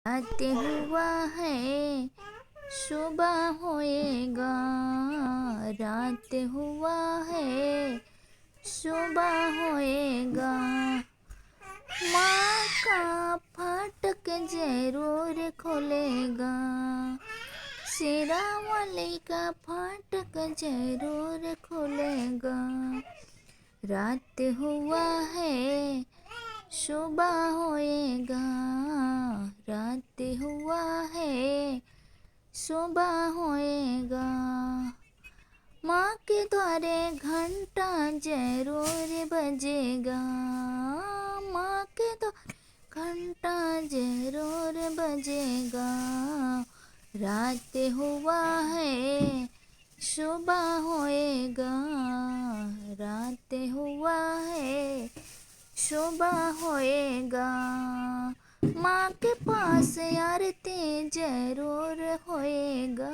रात हुआ है सुबह होएगा। रात हुआ है सुबह होएगा। माँ का फाटक जरूर खोलेगा। शेरावाली का फाटक जरूर खोलेगा। रात हुआ है सुबह होएगा। रात हुआ है सुबह होएगा। माँ के द्वारे घंटा जरूर बजेगा। माँ के द्वारे घंटा जरूर बजेगा। रात हुआ है सुबह होएगा। रात हुआ है सुबह होएगा। माँ के पास आरती जरूर होएगा।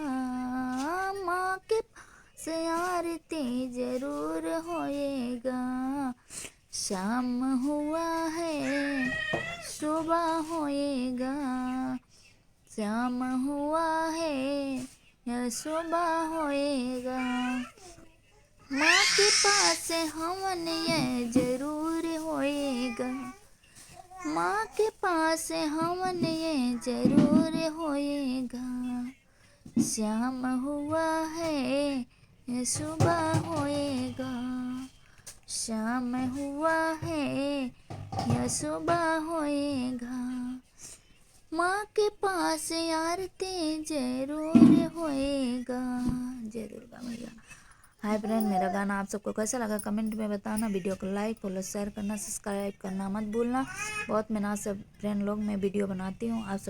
माँ के पास आरती जरूर होएगा। शाम हुआ है सुबह होएगा। शाम हुआ है या सुबह होएगा। माँ के पास हवन ये जरूर होएगा। माँ के पास हवन ये जरूर होएगा। शाम हुआ है या सुबह होएगा। शाम हुआ है या सुबह होएगा। माँ के पास आरती जरूर होएगा। जय दुर्गा मैया। हाय फ्रेंड, मेरा गाना आप सबको कैसा लगा कमेंट में बताना। वीडियो को लाइक फॉलो शेयर करना सब्सक्राइब करना मत भूलना। बहुत मेहनत से फ्रेंड लोग मैं वीडियो बनाती हूँ। आप सब